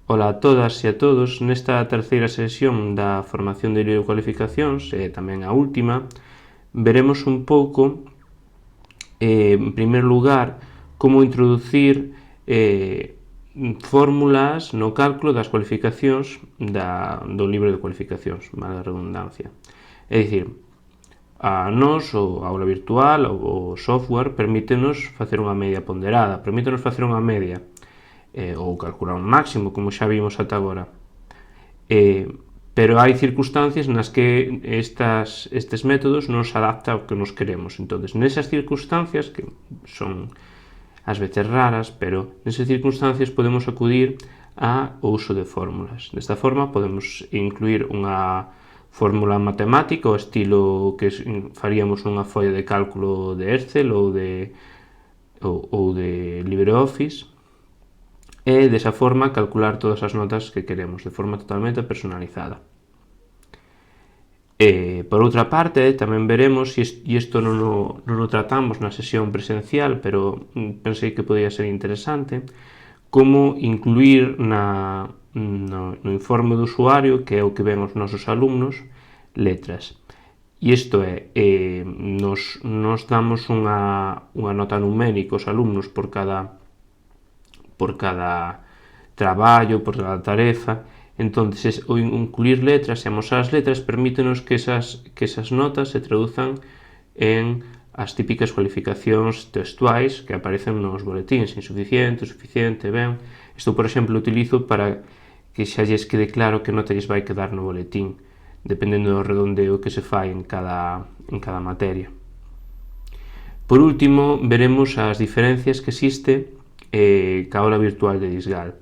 Ola a todas e a todos, nesta terceira sesión da formación de líder de cualificacións, e tamén a última, veremos un pouco, en primeiro lugar, como introducir fórmulas no cálculo das cualificacións do libro de cualificacións, valga a redundancia. É dicir, a nós, o aula virtual, o software, permítenos facer unha media ponderada, permítenos facer unha media, ou calcular un máximo, como xa vimos ata agora. Pero hai circunstancias nas que estes métodos non se adaptan ao que nos queremos. Entón, nesas circunstancias, que son ás veces raras, pero nesas circunstancias podemos acudir ao uso de fórmulas. Desta forma, podemos incluir unha fórmula matemática, ao estilo que faríamos nunha folla de cálculo de Excel ou de LibreOffice, e desa forma calcular todas as notas que queremos de forma totalmente personalizada. Por outra parte, tamén veremos, e isto non o tratamos na sesión presencial, pero pensei que podía ser interesante, como incluir no informe do usuario, que é o que ven os nosos alumnos, letras. E isto é, nos damos unha nota numérica aos alumnos por cada traballo, por cada tarefa. Entón, o incluir letras e amosar as letras permítenos que esas notas se traduzan en as típicas cualificacións textuais que aparecen nos boletíns: insuficiente, suficiente, ben. Isto, por exemplo, utilizo para que xa lles quede claro que nota lles vai quedar no boletín, dependendo do redondeo que se fai en cada materia. Por último, veremos as diferencias que existe ca aula virtual de Disgal.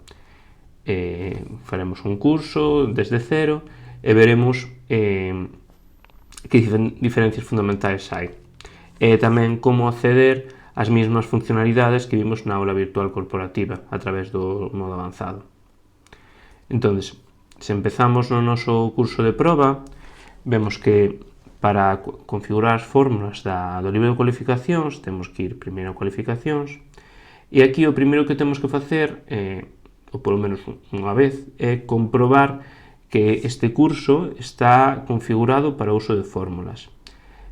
Faremos un curso desde cero e veremos que diferencias fundamentais hai, e tamén como acceder ás mesmas funcionalidades que vimos na aula virtual corporativa a través do modo avanzado. Entón, se empezamos no noso curso de proba, vemos que para configurar as fórmulas do libro de cualificacións temos que ir primeiro a cualificacións. E aquí o primeiro que temos que facer, ou polo menos unha vez, é comprobar que este curso está configurado para o uso de fórmulas.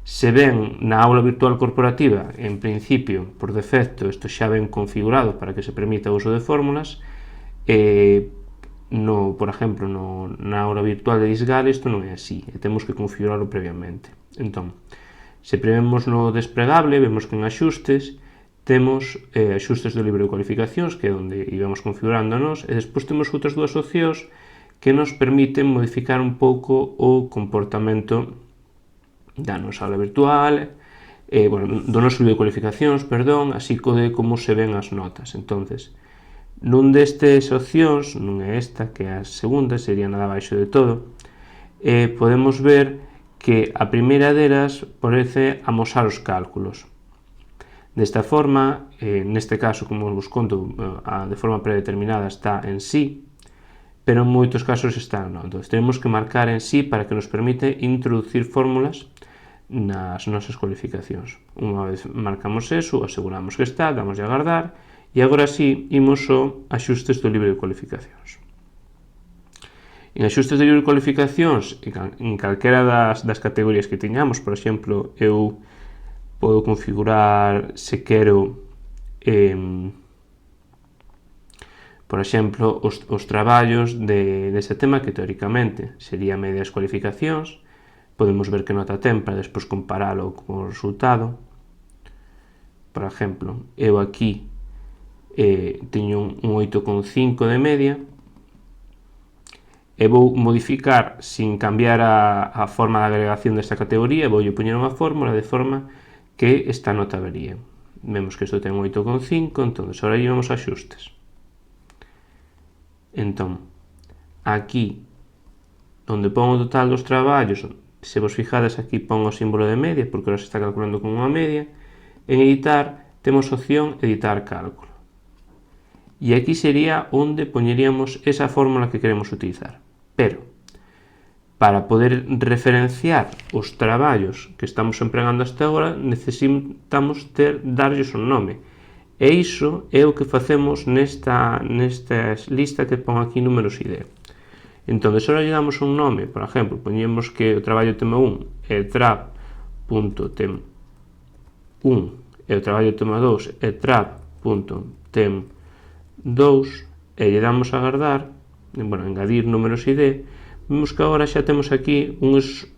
Se ven na aula virtual corporativa, en principio, por defecto, isto xa ven configurado para que se permita o uso de fórmulas, por exemplo, na aula virtual de Disgal isto non é así, e temos que configurarlo previamente. Entón, se prevemos no desplegable, vemos que en axustes temos axustes do libro de cualificacións, que é onde íbamos configurando nós, e despois temos outras dúas opcións que nos permiten modificar un pouco o comportamento da nosa aula virtual, do noso libro de cualificacións, así como se ven as notas. Entonces, nun destes opcións, non é esta, que é a segunda, sería nada abaixo de todo, podemos ver que a primeira delas parece amosar os cálculos. Desta forma, neste caso, como vos conto, de forma predeterminada está en sí, pero en moitos casos está en non. Entón, temos que marcar en sí para que nos permite introducir fórmulas nas nosas cualificacións. Unha vez marcamos eso, aseguramos que está, damos a agardar, e agora sí, imos ao axustes do libro de cualificacións. En axustes do libro de cualificacións, en calquera das categorías que teñamos, por exemplo, eu podo configurar, se quero, por exemplo, os traballos dese tema, que teóricamente sería medias cualificacións. Podemos ver que nota ten para despois comparalo co resultado. Por exemplo, eu aquí teño un 8,5 de media, e vou modificar sin cambiar a forma de agregación desta categoría, vou poñer unha fórmula de forma que esta nota varía. Vemos que isto ten 8,5, entón, ahora íbamos a axustes. Entón, aquí, onde pon o total dos traballos, se vos fijades aquí pon o símbolo de media, porque ahora se está calculando con unha media. En editar, temos opción editar cálculo. E aquí sería onde poñeríamos esa fórmula que queremos utilizar. Pero, para poder referenciar os traballos que estamos empregando hasta agora, necesitamos darlles un nome. E iso é o que facemos nesta lista que pon aquí números ID. Entón, se ahora lle damos un nome, por exemplo, poñemos que o traballo tema 1 é trap.tem1 e o traballo tema 2 é trap.tem2 e lle damos a agardar, engadir números ID, vemos que agora xa temos aquí uns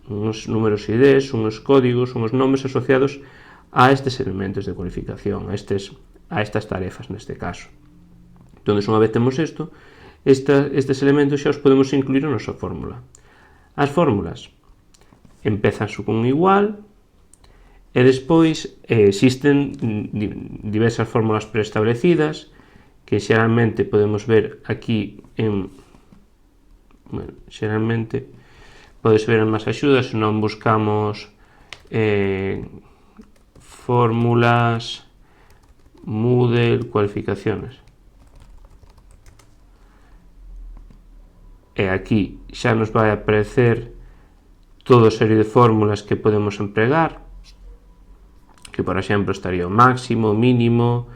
números IDs, uns códigos, uns nomes asociados a estes elementos de cualificación, a estas tarefas neste caso. Entón, unha vez temos isto, estes elementos xa os podemos incluir na nosa fórmula. As fórmulas empezan con igual e despois existen diversas fórmulas preestablecidas que xeralmente podemos ver aquí xeralmente podes ver en máis axudas se non buscamos fórmulas Moodle cualificaciones. E aquí xa nos vai aparecer toda a serie de fórmulas que podemos empregar, que por exemplo estaría o máximo, o mínimo,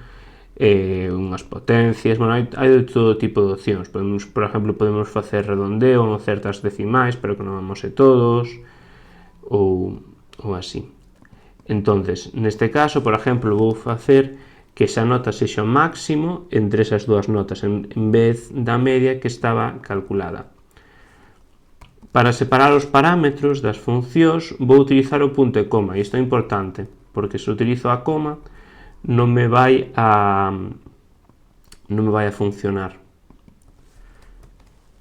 unhas potencias, hai de todo tipo de opcións. Por exemplo, podemos facer redondeo en certas decimais, pero que non vamos a todos, ou así. Entonces, neste caso, por exemplo, vou facer que esa nota sexa o máximo entre esas dúas notas, en vez da media que estaba calculada. Para separar os parámetros das funcións, vou utilizar o punto e coma, e isto é importante, porque se utilizo a coma, non me vai a funcionar.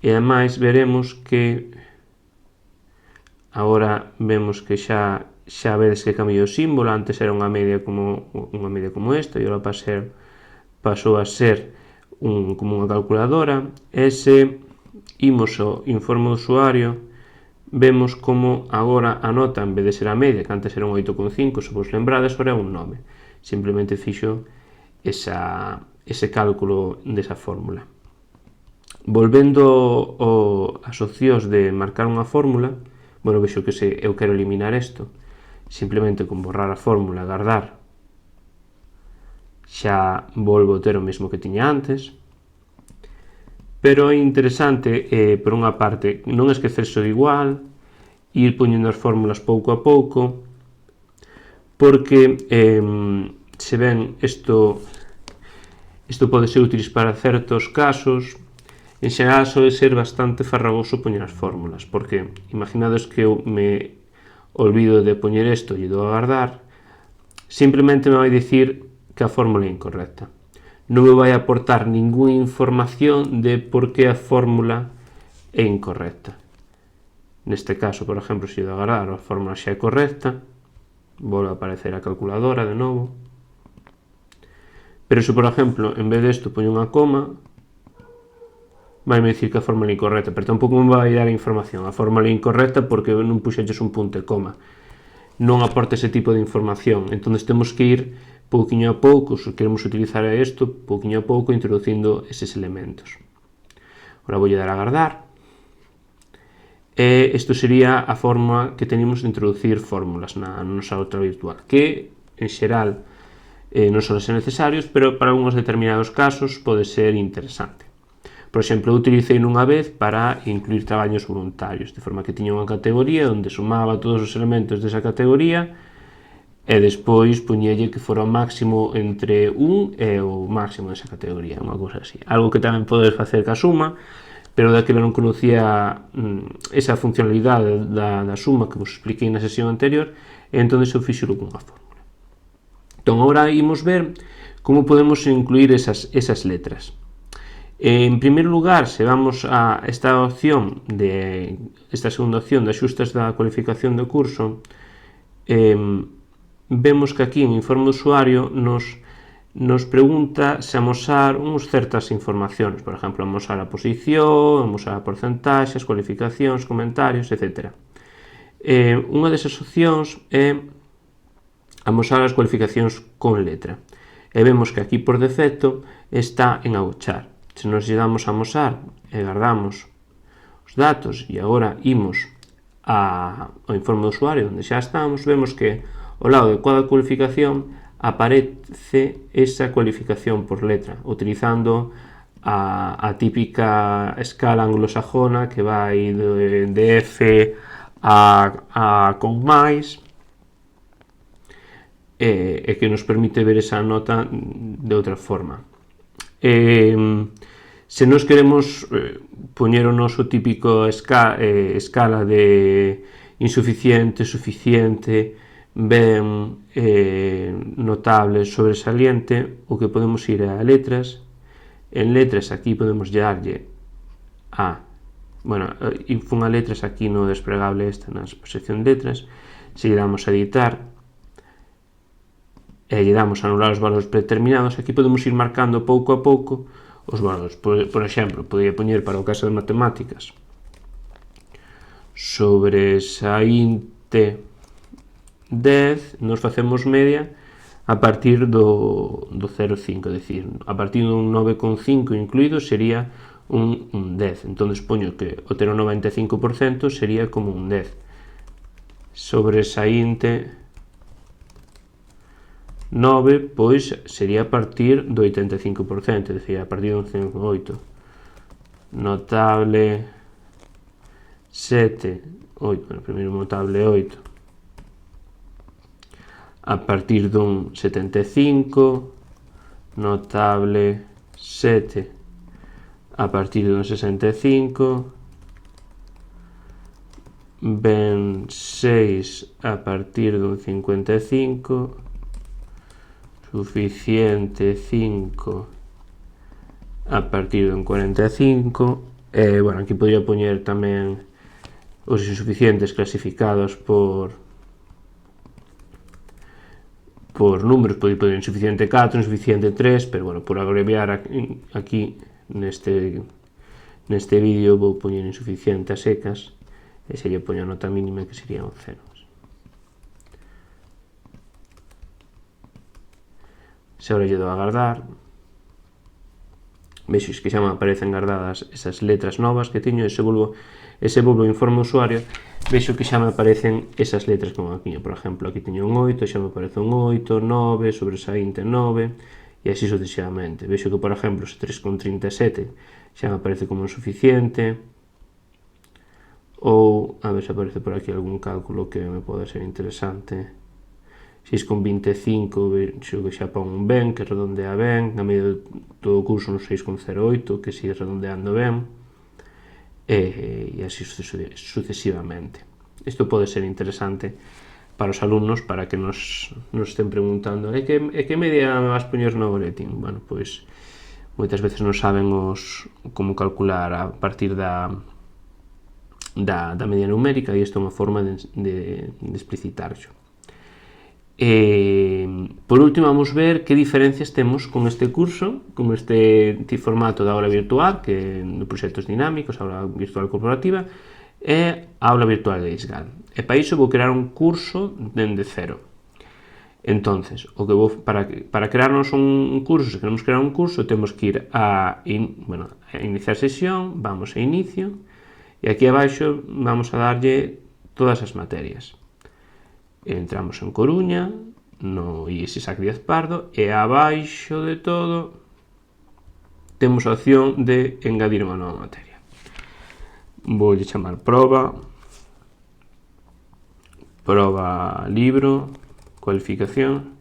E ademais veremos que agora vemos que xa vedes que cambiou o símbolo, antes era unha media como esta, e agora pasou a ser como unha calculadora. E se imos ao informe do usuario, vemos como agora a nota, en vez de ser a media, que antes era un 8,5, se vos lembrades, agora é un 9. Simplemente fixo ese cálculo desa fórmula. Volvendo ás opcións de marcar unha fórmula, vexo que se eu quero eliminar isto, simplemente con borrar a fórmula e guardar, xa volvo a ter o mesmo que tiña antes. Pero é interesante, por unha parte, non esquecerse o igual, ir poñendo as fórmulas pouco a pouco, porque se ven isto pode ser útil para certos casos. En xeral soe ser bastante farragoso poñer as fórmulas, porque imaginados que eu me olvido de poñer isto e dou a guardar, simplemente me vai dicir que a fórmula é incorrecta. Non me vai aportar ninguna información de por que a fórmula é incorrecta. Neste caso, por exemplo, se dou a guardar, a fórmula xa é correcta, volve a aparecer a calculadora de novo. Pero se, por exemplo, en vez disto poño unha coma, vai me dicir que a fórmula é incorrecta, pero tampouco me vai dar a información. A fórmula é incorrecta porque non puxeches un punto e coma. Non aporta ese tipo de información. Entón, temos que ir pouquiño a pouco, se queremos utilizar isto, pouquiño a pouco, introducindo eses elementos. Agora voulle dar a guardar. E isto sería a forma que tenemos de introducir fórmulas na nosa aula virtual, que, en xeral, non son ser necesarios, pero para algúns determinados casos pode ser interesante. Por exemplo, eu utilicei nunha vez para incluir traballos voluntarios, de forma que tiña unha categoría onde sumaba todos os elementos desa categoría e despois puñelle que fora o máximo entre 1 e o máximo desa categoría, unha cousa así. Algo que tamén podes facer ca suma, pero daquela non conocía esa funcionalidade da suma que vos expliquei na sesión anterior, e entón eu fixo-lo cunha fórmula. Entón, agora imos ver como podemos incluir esas letras. En primeiro lugar, se vamos a esta segunda opción de axustes da cualificación do curso, vemos que aquí en informe do usuario nos pregunta se amosar certas informacións, por exemplo, amosar a posición, amosar a porcentaxes, cualificacións, comentarios, etc. Unha desas opcións é amosar as cualificacións con letra. E vemos que aquí por defecto está en agochar. Se nos lle damos a amosar e guardamos os datos e agora imos ao informe do usuario onde xa estamos, vemos que ao lado de cada cualificación aparece esa cualificación por letra, utilizando a típica escala anglosajona que vai de F a con máis, e que nos permite ver esa nota de outra forma. Se nos queremos poñer o noso típico escala de insuficiente, suficiente, ben, notable, sobresaliente, o que podemos ir a letras. En letras aquí podemos darlle a, bueno, fun a letras aquí no desplegable esta na sección de letras. Se lle damos a editar e lle damos a anular os valores predeterminados, aquí podemos ir marcando pouco a pouco os valores. Por exemplo, podría poñer para o caso de matemáticas sobresaínte 10, nos facemos media a partir do 0,5, é dicir, a partir dun 9,5 incluído sería un 10. Entón, poño que o ter o 95% sería como un 10. Sobresaínte 9, pois sería a partir do 85%, é dicir, a partir dun 108. Notable 7, 8, bueno, primeiro notable 8, a partir dun 75, notable 7, a partir dun 65, ben 6 a partir dun 55, suficiente 5 a partir dun 45, e, bueno, aquí podría poñer tamén os insuficientes clasificados por números, pode poner insuficiente 4, insuficiente 3, pero, bueno, por abreviar aquí neste vídeo vou poñer insuficiente a secas, e se lle poño a nota mínima que sería un 0. Se ahora lle dou a guardar, vexo que xa me aparecen guardadas esas letras novas que teño, e se volvo ao informe usuario, vexo que xa me aparecen esas letras como aquí, por exemplo, aquí teño un 8, xa me aparece un 8, 9, sobresaínte 9, e así sucesivamente. Vexo que, por exemplo, 3,37 xa me aparece como insuficiente, ou, a ver se aparece por aquí algún cálculo que me pode ser interesante. 6,25, vexo que xa pon un ben, que redondea ben, na media de todo o curso un 6,08, que sigue redondeando ben, e así sucesivamente. Isto pode ser interesante para os alumnos, para que nos estén preguntando e que media vas poñer no boletín? Bueno, pois moitas veces non saben como calcular a partir da media numérica, e isto é unha forma de explicitarlo. Por último, vamos ver que diferencias temos con este curso, con este formato da aula virtual, que de proxectos dinámicos, aula virtual corporativa, e a aula virtual de ISGAL. E para iso vou crear un curso dende cero. Entonces, para crearnos un curso, se queremos crear un curso, temos que ir a iniciar sesión, vamos a inicio, e aquí abaixo vamos a darlle todas as materias. Entramos en Coruña, no IES Isaac Díaz Pardo, e abaixo de todo temos a opción de engadir unha nova materia. Voulle chamar proba libro, cualificación,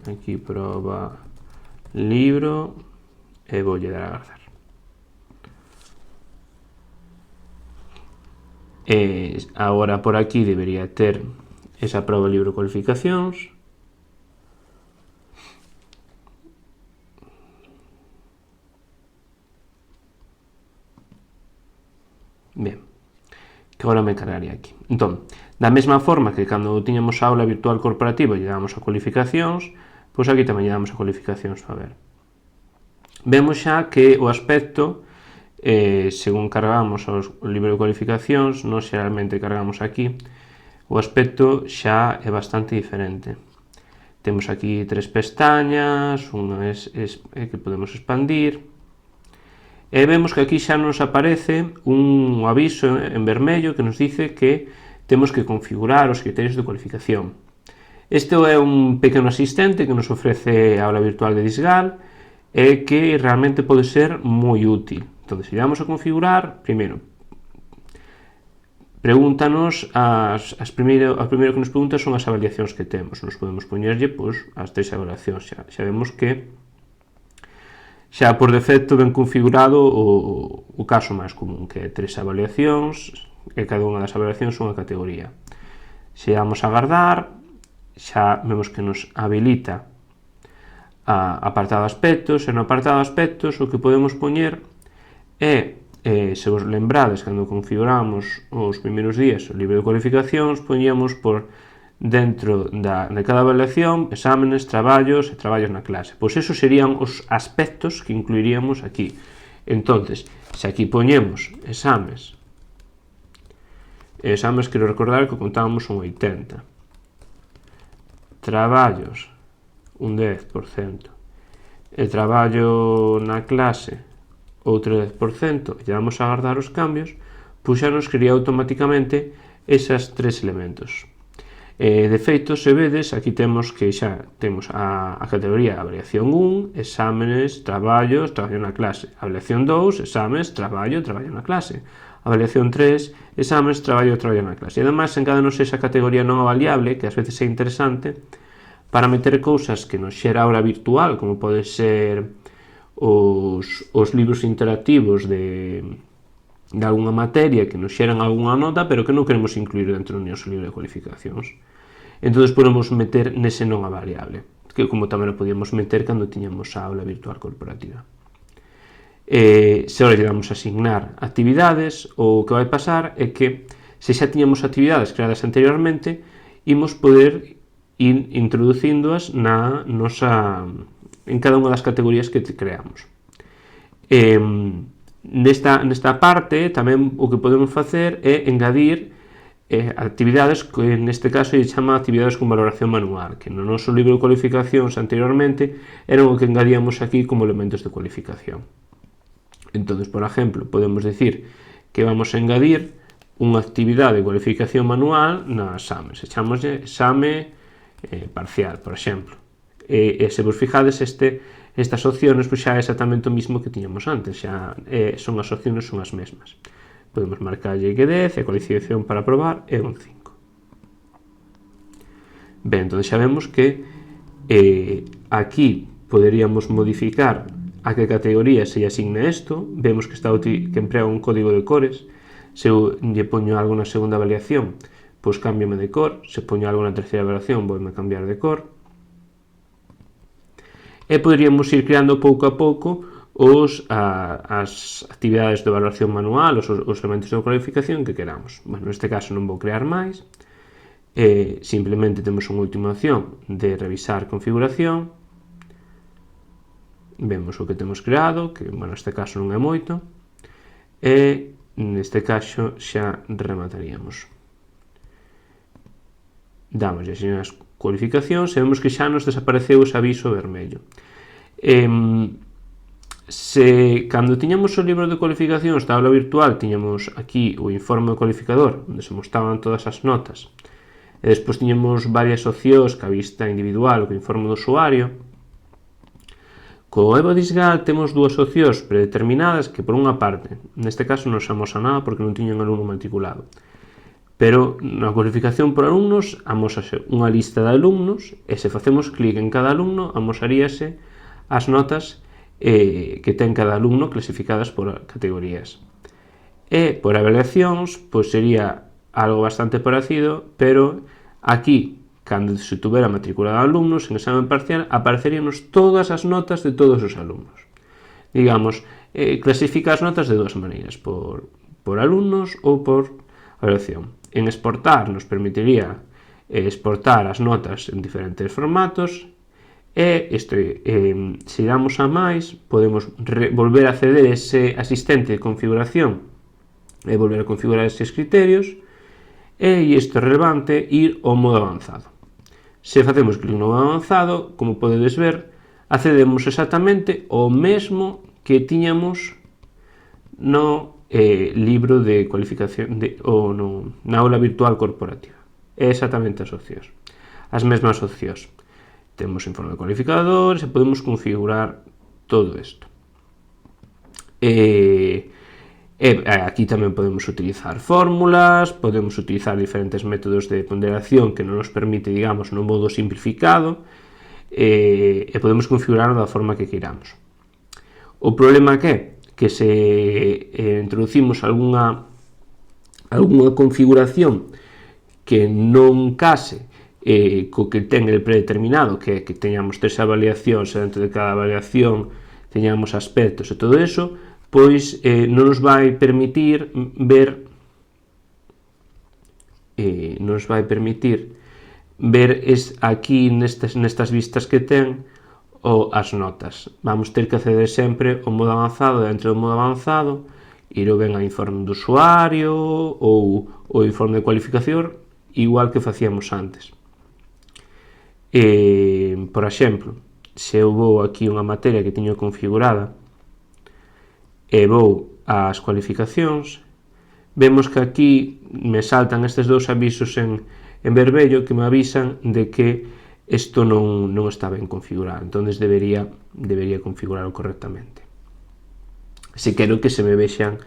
aquí proba libro, e voulle dar a guardar. Agora por aquí debería ter esa proba libro cualificacións. Ben, que agora me cargaría aquí. Entón, da mesma forma que cando tiñamos a aula virtual corporativa lle damos a cualificacións, pois aquí tamén lle damos a cualificacións para ver. Vemos xa que o aspecto, según cargamos o libro de cualificacións, nós xeralmente cargamos aquí, o aspecto xa é bastante diferente. Temos aquí 3 pestañas, unha que podemos expandir, e vemos que aquí xa nos aparece un aviso en vermello que nos dice que temos que configurar os criterios de cualificación. Este é un pequeno asistente que nos ofrece a aula virtual de Disgal e que realmente pode ser moi útil. Entón, se vamos a configurar, primeiro, pregúntanos as primeiro que nos pregunta son as avaliacións que temos. Nos podemos poñerlle as 3 avaliacións. Xa vemos que xa por defecto ben configurado o caso máis común, que é 3 avaliacións, e cada unha das avaliacións é unha categoría. Se vamos a agardar, xa vemos que nos habilita a apartado aspectos, e no apartado aspectos o que podemos poñer é, se vos lembrades, cando configuramos os primeiros días o libro de cualificacións, poñíamos por dentro de cada avaliación exámenes, traballos e traballos na clase. Pois esos serían os aspectos que incluiríamos aquí. Entonces, se aquí poñemos exámenes, quero recordar que contábamos un 80%, traballos un 10%, e traballo na clase outro 10%, e damos a agardar os cambios, pois xa nos cría automáticamente esas 3 elementos. De feito, se vedes, aquí temos que xa temos a categoría avaliación 1, exámenes, traballo na clase. Avaliación 2, exámenes, traballo na clase. Avaliación 3, exámenes, traballo na clase. E ademais, engádanos esa categoría non avaliable, que ás veces é interesante, para meter cousas que nos xera aula virtual, como pode ser os libros interactivos de algunha materia que nos xeran algunha nota, pero que non queremos incluir dentro do noso libro de cualificacións. Entón, podemos meter nese non avaliable, que como tamén o podíamos meter cando tiñamos a aula virtual corporativa. Se ahora lle damos a asignar actividades, o que vai pasar é que se xa tiñamos actividades creadas anteriormente, imos poder ir introducíndoas en cada unha das categorías que creamos. Nesta parte tamén o que podemos facer é engadir actividades que neste caso lle chama actividades con valoración manual, que no noso libro de cualificacións anteriormente eran o que engadíamos aquí como elementos de cualificación. Entón, por exemplo, podemos decir que vamos a engadir unha actividade de cualificación manual na exame, se chamoslle exame parcial, por exemplo. E se vos fijades, estas opcións pois xa é exactamente o mismo que tiñamos antes, xa son as opcións son as mesmas. Podemos marcarlle que 10 e a cualificación para aprobar é un 5. Ben, entón xa vemos que aquí poderíamos modificar a que categoría se lle asigne isto. Vemos que emprega un código de cores. Se eu lle poño algo na segunda avaliación, pois cámbiame de cor. Se poño algo na terceira avaliación, voime cambiar de cor. E poderíamos ir creando pouco a pouco as actividades de valoración manual, os elementos de cualificación que queramos. Bueno, neste caso non vou crear máis. Simplemente temos unha última opción de revisar configuración. Vemos o que temos creado, que neste caso non é moito. E neste caso xa remataríamos. Damos as cualificacións e vemos que xa nos desapareceu ese aviso vermello. Cando tiñamos o libro de cualificacións da aula virtual, tiñamos aquí o informe do cualificador, onde se mostraban todas as notas, e despois tiñamos varias opcións que a vista individual, o informe do usuario. Co EVO Disgal temos dúas opcións predeterminadas que, por unha parte, neste caso non se amosa nada porque non tiñan alumno matriculado, pero na cualificación por alumnos amosase unha lista de alumnos e se facemos clic en cada alumno amosaríase as notas que ten cada alumno clasificadas por categorías. E por avaliacións, pois sería algo bastante parecido, pero aquí, cando se tuvera matriculado alumnos en examen parcial, apareceríanos todas as notas de todos os alumnos. Digamos, clasifica as notas de dúas maneiras, por alumnos ou por avaliación. En exportar nos permitiría exportar as notas en diferentes formatos e se damos a máis podemos volver a acceder a ese asistente de configuración e volver a configurar eses criterios e isto é relevante ir ao modo avanzado. Se facemos clic no modo avanzado, como podedes ver, accedemos exactamente ao mesmo que tiñamos no libro de cualificación na aula virtual corporativa. É exactamente as opcións. as mesmas opcións. Temos informe de cualificadores e podemos configurar todo isto. Aquí tamén podemos utilizar fórmulas, podemos utilizar diferentes métodos de ponderación que non nos permite, digamos, no modo simplificado, e podemos configurarlo da forma que queiramos. O problema que se introducimos algunha configuración que non case co que ten el predeterminado, que teñamos 3 avaliacións e dentro de cada avaliación teñamos aspectos e todo eso, pois non nos vai permitir ver aquí nestas vistas que ten as notas. Vamos ter que acceder sempre ao modo avanzado, dentro do modo avanzado, ir ben a informe do usuario ou o informe de cualificación, igual que facíamos antes. Por exemplo, se eu vou aquí unha materia que teño configurada e vou ás cualificacións, vemos que aquí me saltan estes dous avisos en vermello que me avisan de que isto non está ben configurado, entón debería configurarlo correctamente. Se quero que se me vexan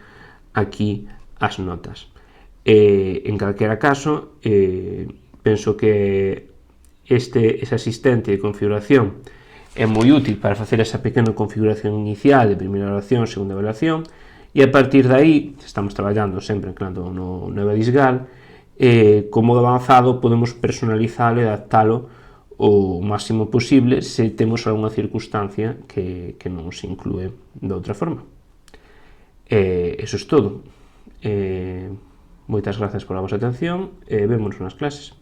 aquí as notas. En calquera caso, penso que ese asistente de configuración é moi útil para facer esa pequena configuración inicial de primeira evaluación, segunda evaluación, e a partir de aí, estamos traballando sempre no EVADISGAL, co modo avanzado podemos personalizalo e adaptalo o máximo posible se temos algunha circunstancia que non se inclúe de outra forma. Eso é todo. Moitas grazas pola vosa atención e vémonos nas clases.